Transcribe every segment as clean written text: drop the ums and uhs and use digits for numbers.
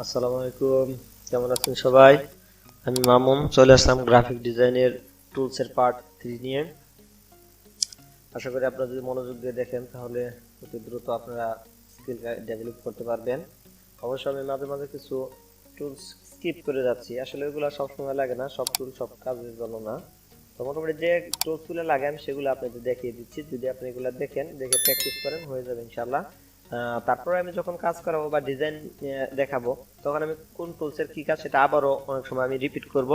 আসসালামু আলাইকুম, কেমন আছেন সবাই? আমি মামুন চলে আসলাম গ্রাফিক ডিজাইনের টুলস এর পার্ট 3 নিয়ে। আশা করি আপনারা যদি মনোযোগ দিয়ে দেখেন তাহলে অতি দ্রুত আপনারা স্কিল ডেভেলপ করতে পারবেন। অবশ্য আমি মাঝে মাঝে কিছু টুলস স্কিপ করে যাচ্ছি, আসলে এগুলো সব সময় লাগে না, সব টুল সব কাজের জন্য না। তো মোটামুটি যে টুলসগুলো লাগে আমি সেগুলো আপনাদের দেখিয়ে দিচ্ছি, যদি আপনি এগুলো দেখেন, দেখে প্র্যাকটিস করেন হয়ে যাবে ইনশাআল্লাহ। তারপরে আমি যখন কাজ করাবো বা ডিজাইন দেখাবো, তখন আমি কোন টুলসের কি কাজ সেটা আবারও অনেক সময় আমি রিপিট করব।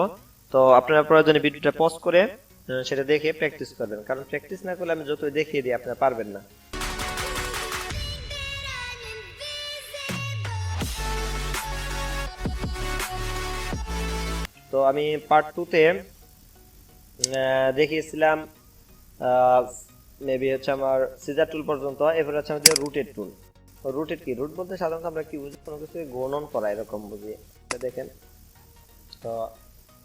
তো আপনারা প্রয়োজনে ভিডিওটা পজ করে সেটা দেখে প্র্যাকটিস করবেন, কারণ প্র্যাকটিস না করলে আমি যতই দেখিয়ে দিই আপনারা পারবেন না। তো আমি পার্ট 2 তে দেখিয়েছিলাম মেবি হচ্ছে আমার সিজার টুল পর্যন্ত, এরপর হচ্ছে আমাদের রুটেড টুল। রুটেড কি, রুট বলতে সাধারণত আমরা কি বুঝি, কোনো কিছু ঘূর্ণন করা এরকম বুঝি। এটা দেখেন, তো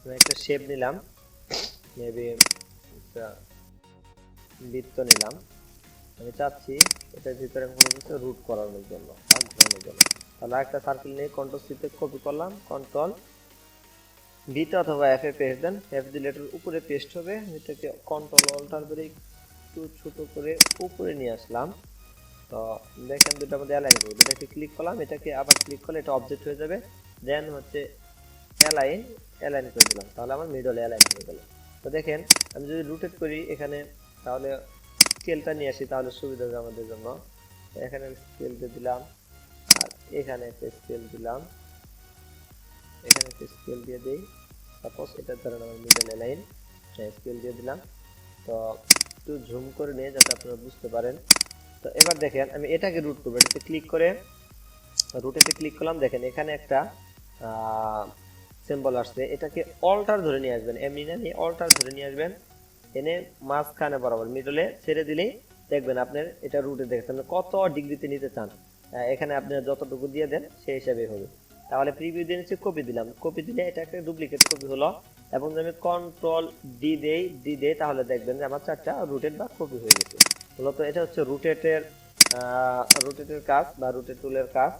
আমি একটা শেপ নিলাম, মেবি একটা বৃত্ত নিলাম। আমি চাচ্ছি এটার ভিতরে কোনো কিছু রুট করানোর জন্য বা ঘোরানোর জন্য। তাহলে একটা সার্কেল নিয়ে কন্ট্রোল সি তে কপি করলাম, কন্ট্রোল ভি তে অথবা এফ এ পেস্ট দেন, এফ দিলে এটার উপরে পেস্ট হবে। এটাকে কন্ট্রোল অল্টার ধরে একটু ছোট করে উপরে নিয়ে আসলাম। তো দেখেন দুটোর মধ্যে অ্যালাইন করব, এটাকে ক্লিক করলাম, এটাকে আবার ক্লিক করলে এটা অবজেক্ট হয়ে যাবে। দেন হচ্ছে অ্যালাইন, অ্যালাইন করে দিলাম, তাহলে আমার মিডলে অ্যালাইন হয়ে গেল। তো দেখেন আমি যদি রোটেট করি এখানে, তাহলে স্কেলটা নিয়ে আসি, তাহলে সুবিধা হবে আমাদের জন্য। এখানে স্কেল দিয়ে দিলাম, আর এখানে একটা স্কেল দিলাম, এখানে একটা স্কেল দিয়ে দেই। সাপোজ এটা ধরেন আমার মিডল অ্যালাইন, স্কেল দিয়ে দিলাম। তো একটু জুম করে নিয়ে যাতে আপনারা বুঝতে পারেন। তো এবার দেখেন আমি এটাকে রুট করবো, এটাতে ক্লিক করে রুটেতে ক্লিক করলাম, দেখেন এখানে একটা সিম্বল আসছে, এটাকে অল্টার ধরে নিয়ে আসবেন, এমনি না নিয়ে অল্টার ধরে নিয়ে আসবেন, এনে মাঝখানে বরাবর মিডলে ছেড়ে দিলেই দেখবেন আপনার এটা রুটে দেখেছেন কত ডিগ্রিতে নিতে চান। এখানে আপনি যতটুকু দিয়ে দেন সেই হিসাবে হবে। তাহলে প্রিভিউ দিয়ে নিচে কপি দিলাম, কপি দিলে এটা একটা ডুপ্লিকেট কপি হলো। এবং যদি আমি কন্ট্রোল ডি দেই তাহলে দেখবেন যে আমার চারটা রুটেড বা কপি হয়ে গেছে। মূলত এটা হচ্ছে রুটেটের কাজ বা রুটেট টুলের কাজ।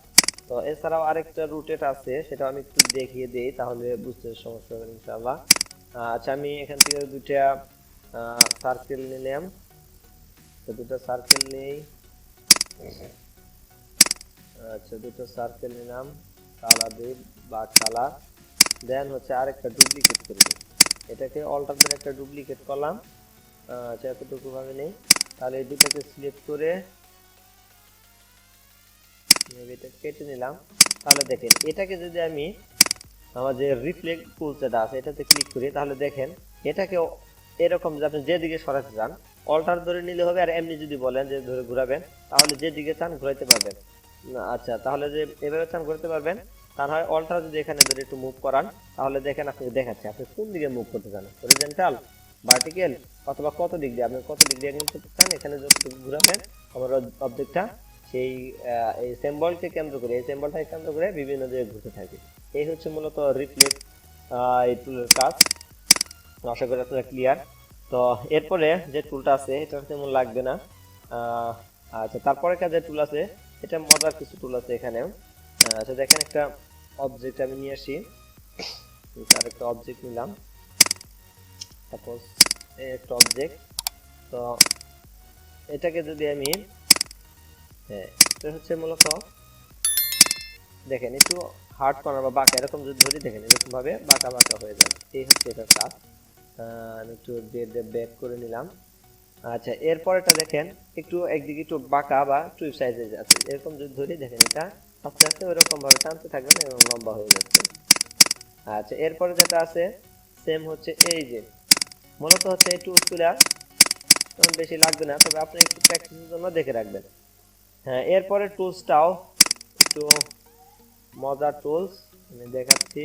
তো এছাড়াও আরেকটা রুটেট আছে, সেটা আমি একটু দেখিয়ে দিই, তাহলে বুঝতে সমস্যা হবে ইনশাআল্লাহ। আচ্ছা, আমি এখান থেকে দুইটা সার্কেল নিলাম, তো দুটো সার্কেল নেই। আচ্ছা, দুটো সার্কেল নিলাম, কালার দিই বা কালার, দেন হচ্ছে আরেকটা ডুপ্লিকেট করব, এটাকে অল্টার করে একটা ডুপ্লিকেট করলাম। আচ্ছা, এতটুকু ভাবে নেই, তাহলে এই দুটাকে সিলেক্ট করে এটা কেটে নিলাম। তাহলে দেখেন এটাকে যদি আমি আমার যে রিফ্লেক্ট টুলস যেটা আছে এটাতে ক্লিক করি, তাহলে দেখেন এটাকে এরকম যে আপনি যেদিকে সরাতে চান অল্টার ধরে নিলে হবে, আর এমনি যদি বলেন যে ধরে ঘোরাবেন তাহলে যেদিকে চান ঘোরাইতে পারবেন। আচ্ছা, তাহলে যে এভাবে চান ঘোরাতে পারবেন। তার হয় অল্টার যদি এখানে ধরে একটু মুভ করান, তাহলে দেখেন আপনি দেখাচ্ছে আপনি কোন দিকে মুভ করতে চান, হরিজন্টাল, ভার্টিক্যাল, অথবা কত দিক দিয়ে আপনি কত দিক দিয়ে করতে চান, এখানে যতটুকু ঘোরাবেন আমার অবজেক্টটা সেই এই সিম্বলকে কেন্দ্র করে, এই সিম্বলটাকে কেন্দ্র করে বিভিন্ন জায়গায় ঘুরতে থাকে। এই হচ্ছে মূলত রিফ্লেক্ট এই টুলের কাজ। আশা করি আপনারা ক্লিয়ার। তো এরপরে যে টুলটা আছে এটা তেমন লাগবে না। আচ্ছা, তারপরে যে টুল আছে এটা মজার কিছু টুল আছে এখানে। আচ্ছা, দেখেন একটা অবজেক্ট আমি নিয়ে আসি, আর একটা অবজেক্ট নিলাম, সাপোজ একটা অবজেক্ট। তো এটাকে যদি আমি এটা হচ্ছে মূলত দেখেন একটু হার্ড কর্নার বা বাঁকা এরকম যদি ধরি, দেখেন এরকম ভাবে বাঁকা বাঁকা হয়ে যাবে, এই হচ্ছে এটার কাজ। আমি একটু ব্যাক করে নিলাম। আচ্ছা, এরপরটা দেখেন একটু একদিকে একটু বাঁকা বা টুইপ সাইজে যাচ্ছে, এরকম যদি ধরি দেখেন এটা আস্তে আস্তে ওইরকম ভাবে টানতে থাকবেন এবং লম্বা হয়ে যাচ্ছে। আচ্ছা, এরপরে যেটা আছে সেম হচ্ছে এই যে মূলত হচ্ছে এই টুলসগুলা বেশি লাগবে না, তবে আপনি একটু প্র্যাকটিসের জন্য দেখে রাখবেন। হ্যাঁ, এরপরে টুলসটাও একটু মজার টুলস আমি দেখাচ্ছি,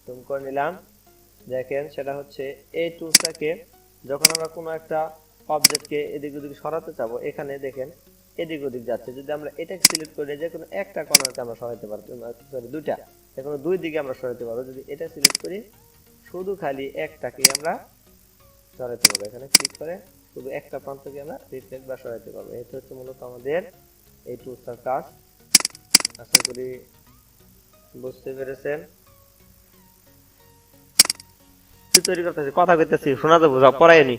জুম করে নিলাম। দেখেন সেটা হচ্ছে এই টুলসটাকে যখন আমরা কোনো একটা অবজেক্টকে এদিক ওদিক সরাতে চাবো, এখানে দেখেন এদিক ওদিক যাচ্ছে, যদি আমরা এটাকে সিলেক্ট করে যে কোনো একটা কর্নারকে আমরা সরাতে পারবো, সরি দুইটা, যে কোনো দুই দিকে আমরা সরাতে পারবো। যদি এটা সিলেক্ট করি শুধু খালি একটাকে আমরা সরাতে পারবো, এখানে ক্লিক করে শুধু একটা প্রান্তকে আমরা রিফ্লেক্ট বা সরাতে পারবো। এটা হচ্ছে মূলত আমাদের এই টুলসটার কাজ। আশা করি বুঝতে পেরেছেন। কি তৈরি করতেছি, কথা কইতেছি, শোনা যাবো, যাও পড়াই নি,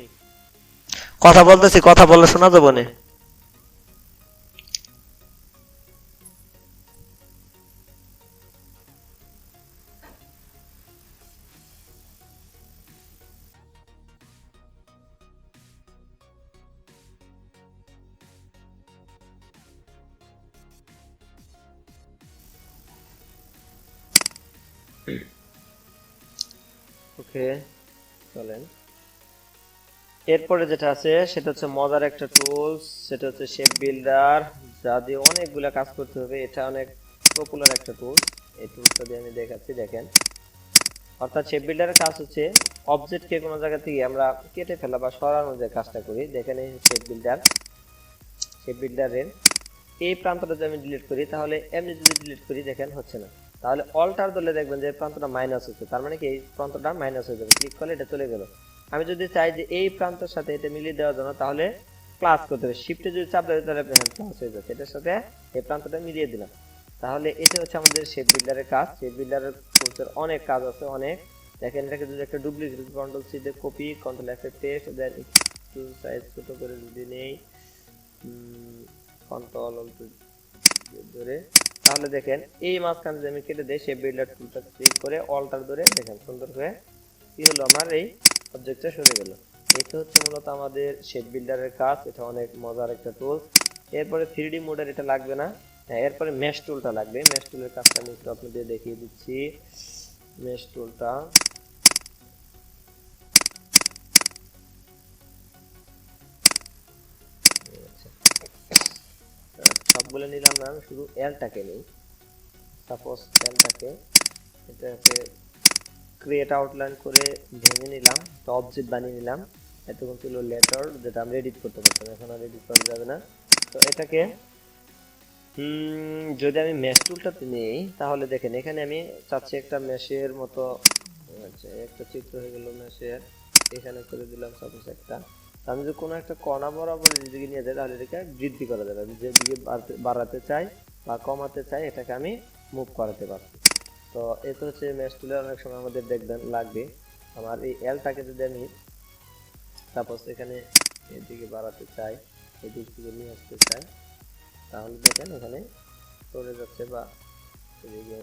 কথা বলতেছি, কথা বললে শোনা যাবো না। ওকে, চলেন। এরপরে যেটা আছে সেটা হচ্ছে মজার একটা টুলস, সেটা হচ্ছে শেপ বিল্ডার, যা দিয়ে অনেকগুলা কাজ করতে হবে। এটা অনেক পপুলার একটা টুলস। এই টুলসটা দিয়ে আমি দেখাচ্ছি, দেখেন। অর্থাৎ শেপ বিল্ডারের কাজ হচ্ছে অবজেক্টকে কোনো জায়গা থেকে আমরা কেটে ফেলা বা সরানোর যে কাজটা করি। দেখেন এই শেপ বিল্ডার, শেপ বিল্ডারের এই প্রান্তটা যদি আমি ডিলিট করি, তাহলে এমনি যদি ডিলিট করি দেখেন হচ্ছে না। তাহলে অল্টার দিলে দেখবেন যে প্রান্তটা মাইনাস হচ্ছে, তার মানে কি এই প্রান্তটা মাইনাস হয়ে যাবে। ক্লিক করলে এটা চলে গেল। আমি যদি চাই যে এই প্রান্তের সাথে এটা মিলিয়ে দেওয়ার জন্য, তাহলে প্লাস করতে হবে। শিফটে যদি চাপ দেয় তাহলে প্লাস হয়ে যাচ্ছে, এটার সাথে এই প্রান্তটা মিলিয়ে দিলাম। তাহলে এটা হচ্ছে আমাদের শেপ বিল্ডারের কাজ। শেপ বিল্ডারের কোর্সের অনেক কাজ আছে, অনেক। দেখেন এটাকে যদি একটা ডুপ্লিকেট কন্ট্রোল সি দিয়ে কপি, কন্ট্রোল এফ এ পেস্ট, দেন একটু সাইজ ছোট করে যদি নেই, কন্ট্রোল অল্ট ধরে, তাহলে দেখেন এই মাঝখানে যদি আমি কেটে দেই, শেপ বিল্ডার টুলটা ক্লিক করে অল্টার ধরে, দেখেন সুন্দর করে কি হলো, আমার এই অবজেক্টটা সরে গেল। এটা হচ্ছে মূলত আমাদের শেপ বিল্ডারের কাজ। এটা অনেক মজার একটা টুলস। এরপরে 3D মোডের এটা লাগবে না। হ্যাঁ, এরপরে মেশ টুলটা লাগবে। মেশ টুলের কাজটা আমি একটু আপনাদের দেখিয়ে দিচ্ছি। মেশ টুলটা সবগুলো নিলাম না, আমি শুধু এলটাকে নিই। সাপোজ এলটাকে, এটাকে ক্রিয়েট আউটলাইন করে ভেঙে নিলাম, একটা অবজেক্ট বানিয়ে নিলাম। এতক্ষণ ছিল লেটার, যেটা আমরা এডিট করতে পারতাম, এখন আর এডিট করা যাবে না। তো এটাকে যদি আমি মেশ টুলটাতে নিই, তাহলে দেখেন এখানে আমি চাচ্ছি একটা মেশের মতো, আচ্ছা একটা চিত্র হয়ে গেল মেশের, এখানে করে দিলাম সাপোজ একটা। আমি যদি কোনো একটা কণা বরাবর এদিকে নিয়ে যাই, তাহলে এটাকে বৃদ্ধি করা যাবে। আমি যেদিকে বাড়াতে চাই বা কমাতে চাই, এটাকে আমি মুভ করাতে পারছি। তো এটা হচ্ছে মেশ টুলে অনেক সময় আমাদের দেখবেন লাগবে। আমার এই এলটাকে যদি আমি সাপোজ এখানে এদিকে বাড়াতে চাই, এদিক থেকে নিয়ে আসতে চাই, তাহলে দেখেন এখানে সরে যাচ্ছে বা এদিকে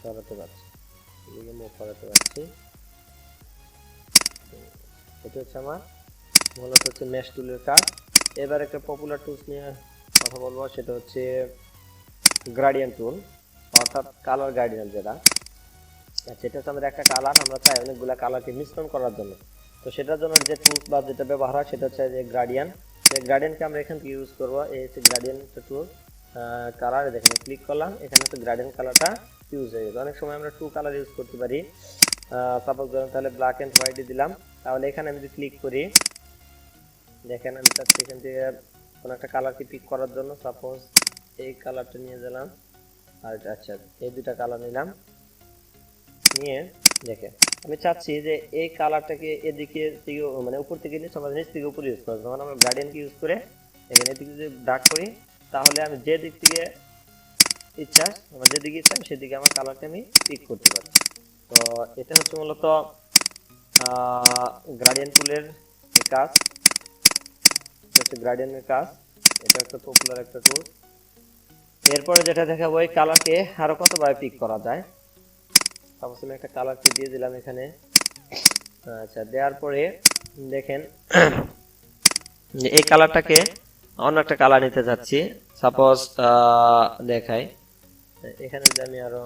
সরাতে পারছি, এদিকে মুভ করাতে পারছি। এটা হচ্ছে আমার মূলত হচ্ছে মেশ টুলের কাজ। এবার একটা পপুলার টুলস নিয়ে কথা বলবো, সেটা হচ্ছে গ্রেডিয়েন্ট টুল, অর্থাৎ কালার গ্রেডিয়েন্ট যেটা। আচ্ছা, এটা হচ্ছে আমাদের একটা কালার, আমরা চাই অনেকগুলো কালারকে মিশ্রণ করার জন্য। তো সেটার জন্য যে টুলস বা যেটা ব্যবহার হয় সেটা হচ্ছে যে গ্রেডিয়েন্ট। এই গ্রেডিয়েন্টকে আমরা এখান থেকে ইউজ করবো। এই হচ্ছে গ্রেডিয়েন্ট টুল, কালার, দেখেন ক্লিক করলাম, এখানে হচ্ছে গ্রেডিয়েন্ট কালারটা ইউজ হয়ে গেছে। অনেক সময় আমরা টু কালার ইউজ করতে পারি। সাপোজ ধরুন তাহলে ব্ল্যাক এন্ড হোয়াইট দিলাম, তাহলে এখানে আমি যদি ক্লিক করি, দেখেন আমি চাচ্ছি এখান থেকে কোনো একটা কালারকে পিক করার জন্য, সাপোজ এই কালারটা নিয়ে গেলাম, আর আচ্ছা এই দুটা কালার নিলাম, নিয়ে দেখেন আমি চাচ্ছি যে এই কালারটাকে এদিকে থেকে মানে উপর থেকে নিয়ে সমাজ নিচ থেকে উপরে ইউজ করবো। যখন আমরা গ্রেডিয়েন্টকে ইউজ করে এখানে এদিকে যদি ডার্ক করি, তাহলে আমি যে দিক থেকে ইচ্ছা, আমার যেদিকে ইচ্ছা সেদিকে আমার কালারকে আমি পিক করতে পারি। তো এটা হচ্ছে মূলত গ্রেডিয়েন্ট টুলের কাজ, হচ্ছে গ্রেডিয়েন্টের কাজ। এটা একটা পপুলার একটা টুল। এরপরে যেটা দেখাবো, এই কালারকে আরো কতভাবে পিক করা যায়। সাপোজ আমি একটা কালারকে দিয়ে দিলাম এখানে। আচ্ছা, দেওয়ার পরে দেখেন এই কালারটাকে অন্য একটা কালার নিতে যাচ্ছি। সাপোজ দেখাই, এখানে যদি আমি আরো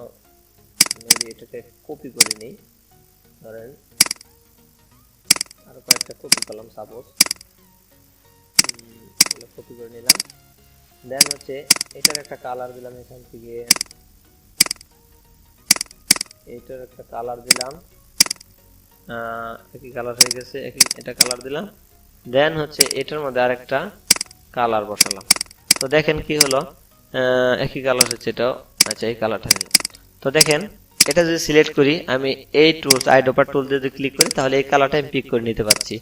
এটাকে কপি করে নিই, ধরেন আরো কয়েকটা কপি করলাম, সাপোজ কপি করে নিলাম। দেন হচ্ছে এটার একটা কালার দিলাম, এখান থেকে এটার একটা কালার দিলাম, একই কালার হয়ে গেছে, এটা কালার দিলাম। দেন হচ্ছে এটার মধ্যে আরেকটা কালার বসালাম। তো দেখেন কি হলো, একই কালার হচ্ছে এটাও। আচ্ছা, এই কালারটা নিলাম। তো দেখেন এটা যদি সিলেক্ট করি, আমি এই টুলস আইডোপা টুল দিয়ে যদি ক্লিক করি, তাহলে এই কালারটা আমি পিক করে নিতে পারছি।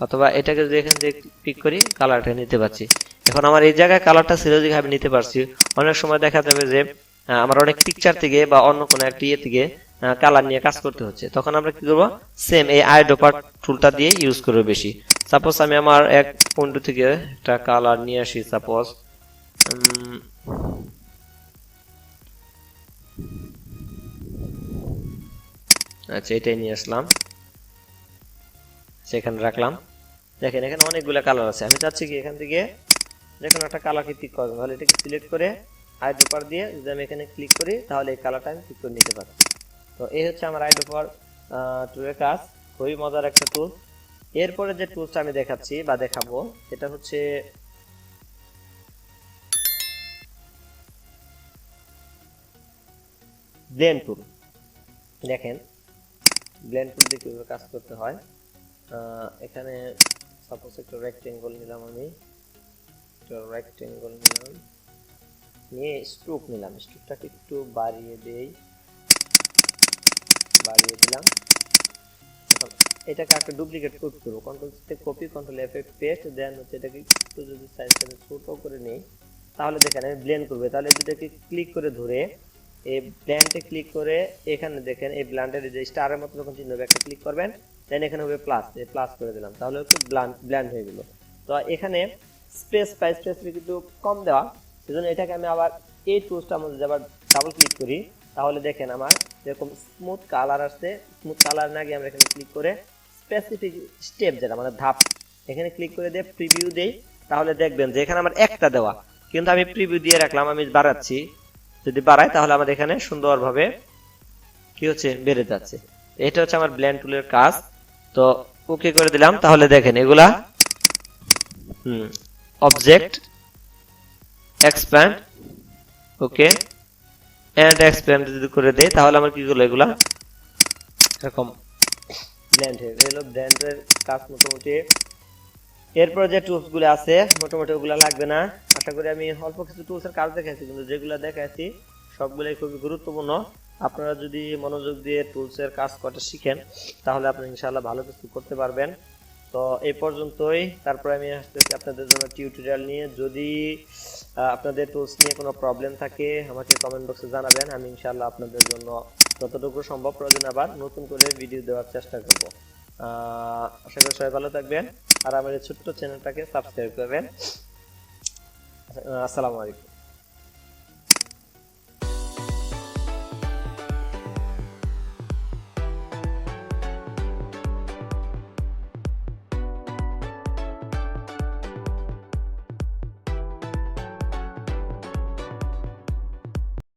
অথবা এটাকে যদি এখান থেকে পিক করি, কালারটা নিতে পারছি। এখন আমার এই জায়গায় কালারটা ছিল যে আমি নিতে পারছি। অনেক সময় দেখা যাবে যে আমার অনেক পিকচার থেকে বা অন্য কোনো একটা ইয়ে থেকে কালার নিয়ে কাজ করতে হচ্ছে, তখন আমরা কি করবো, সেম এই আইডোপার টুলটা দিয়ে ইউজ করবো বেশি। সাপোজ আমি আমার এক পয়েন্ট থেকে একটা কালার নিয়ে আসি, সাপোজ আচ্ছা এটাই নিয়ে আসলাম, সেখানে রাখলাম। দেখেন এখানে অনেকগুলো কালার আছে, আমি চাচ্ছি কি এখান থেকে যে কোনো একটা কালারকে পিক করবেন, তাহলে এটাকে সিলেক্ট করে আইড্রপার দিয়ে যদি আমি এখানে ক্লিক করি তাহলে এই কালারটা আমি পিক করে নিতে পারি। তো এই হচ্ছে আমার আইড্রপার টুলের কাজ, খুবই মজার একটা টুল। এরপরে যে টুলসটা আমি দেখাচ্ছি বা দেখাবো সেটা হচ্ছে ব্লেন্ড টুল। দেখেন ব্লেন্ড টুল দিয়ে কিভাবে কাজ করতে হয়। এখানে সাপোজ একটা রেক্টেঙ্গল নিলাম, আমি একটা রেক্টেঙ্গল নিলাম, নিয়ে স্ট্রোক নিলাম, স্ট্রোকটাকে একটু বাড়িয়ে দিলাম। এটাকে একটা ডুপ্লিকেট করতে করবো, কন্ট্রোল সি তে কপি, কন্ট্রোল এফ এ পেস্ট, দেন হচ্ছে এটাকে একটু যদি সাইজটাকে ছোট করে নেই তাহলে দেখেন আমি ব্লেন্ড করবে, তাহলে এটাকে ক্লিক করে ধরে এই ব্লেন্ডে ক্লিক করে এখানে দেখেন এই ব্লেন্ডের যে স্টারের মতো যখন চিহ্ন হবে একটা ক্লিক করবেন, দেন এখানে হবে প্লাস, এই প্লাস করে দিলাম, তাহলে একটু ব্লেন্ড হয়ে গেল। তো এখানে স্পেস কিন্তু কম দেওয়া, সেজন্য এটাকে আমি আবার এই টুলসটার মধ্যে আবার ডাবল ক্লিক করি, তাহলে দেখেন আমার যেরকম স্মুথ কালার আসছে। স্মুথ কালার না গিয়ে আমরা এখানে ক্লিক করে স্পেসিফিক স্টেপ যেটা মানে ধাপ, এখানে ক্লিক করে দিয়ে প্রিভিউ দেই, তাহলে দেখবেন যে এখানে আমার একটা দেওয়া, কিন্তু আমি প্রিভিউ দিয়ে রাখলাম, আমি বাড়াচ্ছি, যদি বাড়াই তাহলে আমাদের এখানে সুন্দরভাবে কি হচ্ছে বেড়ে যাচ্ছে। এটা হচ্ছে আমার ব্লেন্ড টুলের কাজ। তো ওকে করে দিলাম, তাহলে দেখেন এগুলা object expand, okay and expand যদি করে দেই তাহলে আমার কি হলো, এগুলা এরকম ব্লেন্ড হয়ে গেল। ব্লেন্ডের কাজ মোটামুটি। এরপর যে টুলস গুলো আছে মোটামুটি ওগুলা লাগবে না, আশা করি আমি অল্প কিছু টুলসের কাজ দেখাইছি, কিন্তু যেগুলো দেখাইছি সবগুলোই খুবই গুরুত্বপূর্ণ। আপনারা যদি মনোযোগ দিয়ে টুলসের কাজ করতে শিখেন তাহলে আপনি ইনশাআল্লাহ ভালো কিছু করতে পারবেন। তো এই পর্যন্তই, তারপরে আমি আসতেছি আপনাদের জন্য টিউটোরিয়াল নিয়ে। যদি আপনাদের টুলস নিয়ে কোনো প্রবলেম থাকে আমাকে কমেন্ট বক্সে জানাবেন, আমি ইনশাআল্লাহ আপনাদের জন্য যতটুকু সম্ভব প্রয়োজন আবার নতুন করে ভিডিও দেওয়ার চেষ্টা করব। আশা করি সবাই ভালো থাকবেন আর আমার এই ছোট্ট চ্যানেলটাকে সাবস্ক্রাইব করবেন। আসসালামু আলাইকুম।